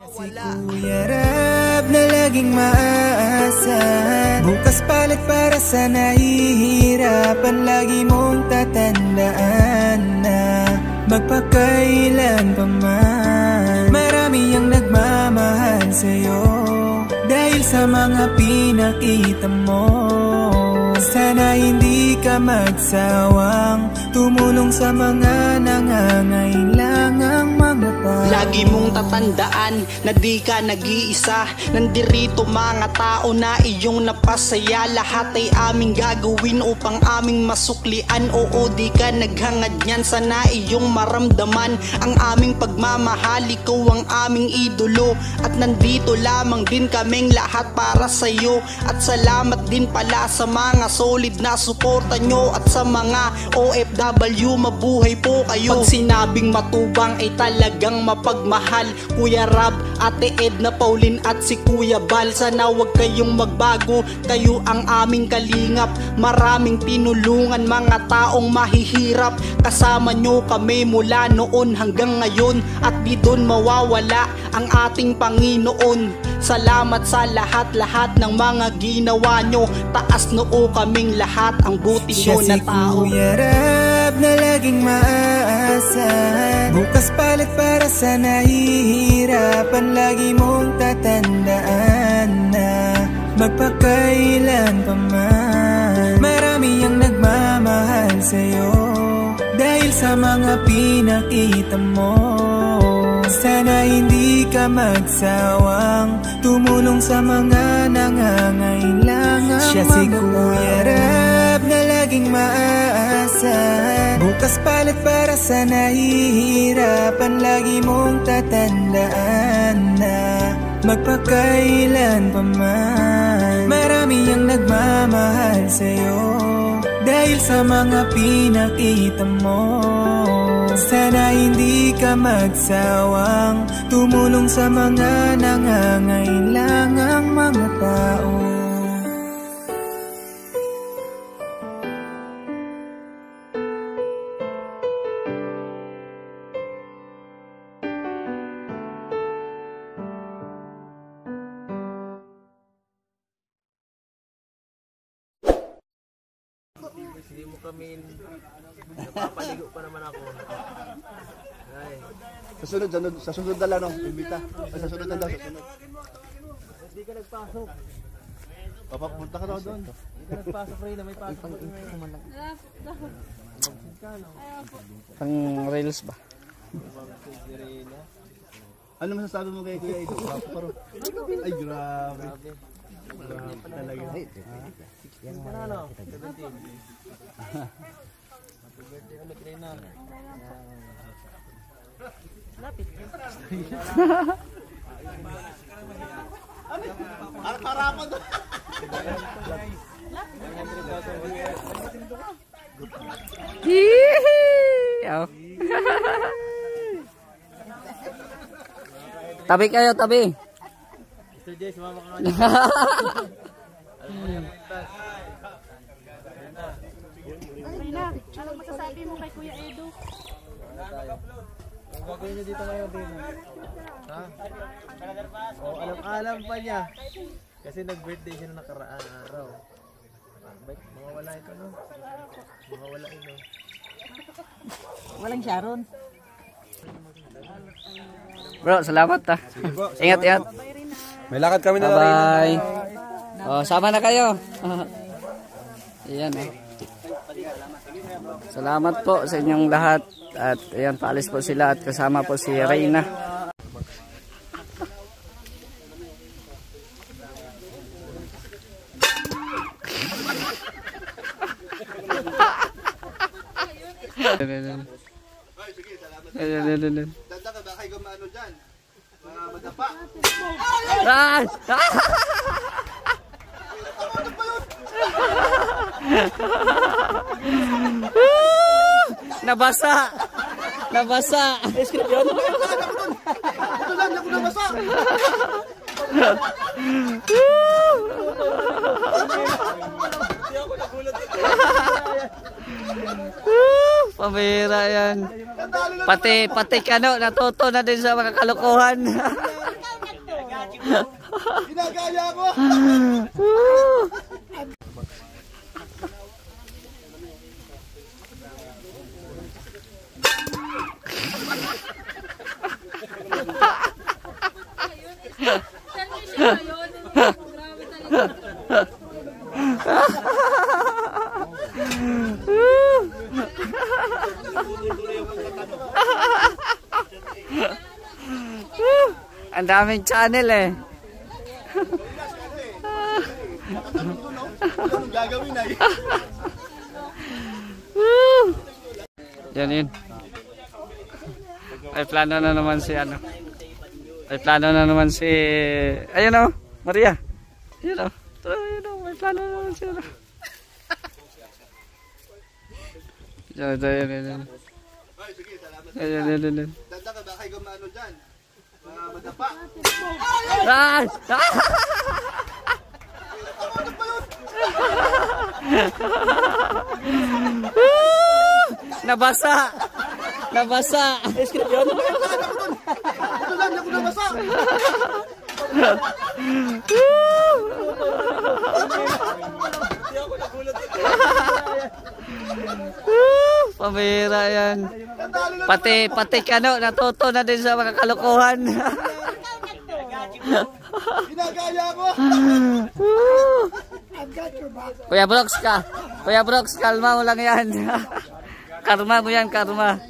Si Kuya Rab na laging maaasahan, bukas palit para sa nahihirapan. Lagi mong tatandaan na magpakailan pa man, marami ang nagmamahal sa'yo dahil sa mga pinakita mo. Sana hindi ka magsawang tumulong sa mga nangangailangang mga tao. Lagi mong tatandaan na di ka nag-iisa. Nandirito mga tao na iyong napasaya. Lahat ay aming gagawin upang aming masuklian. Oo, di ka naghangad niyan, sana iyong maramdaman ang aming pagmamahal. Ikaw ang aming idolo at nandito lamang din kaming lahat para sa'yo. At salamat din pala sa mga solid na suporta nyo at sa mga OFW, mabuhay po kayo. Pag sinabing matubang ay talagang mapagmahal. Kuya Rab, Ate Edna, Pauline at si Kuya Bal, sana wag kayong magbago, kayo ang aming kalingap. Maraming tinulungan mga taong mahihirap, kasama nyo kami mula noon hanggang ngayon, at di doon mawawala ang ating Panginoon. Salamat sa lahat-lahat ng mga ginawa nyo, taas noo kaming lahat ang buti nyo na tao. Siya si Kuya Rab na laging maaasahan, bukas palit para sa nahihirapan. Lagi mong tatandaan na magpakailan pa man, marami ang nagmamahal sa'yo dahil sa mga pinakita mo. Sana hindi ka magsawang tumulong sa mga nangangailangang. Siya si Kuya Rab na laging maaasahan, bukas palit para sa nahihirapan. Lagi mong tatandaan na magpakailan pa man, marami ang nagmamahal sa'yo dahil sa mga pinakita mo. Sana hindi ka magsawang tumulong sa mga nangangailangang mga tao. Hindi mo kami napapaligo pa naman ako. Ay. Sa sunod na lang, no? Imbita. Sa sunod na lang, sa sunod. Hindi ka nagpasok. Papapunta ka daw doon. Hindi ka nagpasok, Reyna. May pasok. Pang rails ba? Ano masasabi mo kay Kuya Ito? Ay, grabe. Grabe talaga. Yan ka na, no? 17. Happy birthday ulit, Reyna. Lapit. Ang karapon doon. Tabi kayo, tabi. Mr. Jay, sumama ka nga. Reyna, anong masasabi mo kay Kuya Edo? Ang gagawin niyo dito ngayon, Reyna? Ha? O, alam pa niya. Kasi nag-birthday siya na nakaraang araw. Mawawala ito, no? Mawawala ito. Walang Sharon. Bro, salamat ha. Ingat, ingat. May lakad kami na. Bye-bye. Oh, sama na kayo. Ayan eh. Salamat po sa inyong lahat. At ayan, paalis po sila at kasama po si Reyna. Danda ka ba kayo gumano dyan? Madapa. Nabasa. Nabasa. Ito lang, ako nabasa. Pabira yan. Pati kano, natuto na din sa mga kalokohan. Ginagaya ko! Ang daming channel eh. Anong gagawin ay? Yan yun. Ay plano na naman si ano. Ay plano na naman si... Ayun o, Maria. Ayun o. Ayun o, may plano na naman si ano. Yan. Ay, sige, salamat. Yan. Danda ka ba kayo gumano dyan? Madapa. Ay! Nabasa! Nabasa! Script yun? Ito lang, ako nabasa. Pamira yan. Pati kano, natuto na din sa mga kalokohan. Ginagaya ko! Kuya Brooks, kalma mo lang yan. Karma mo yan, karma.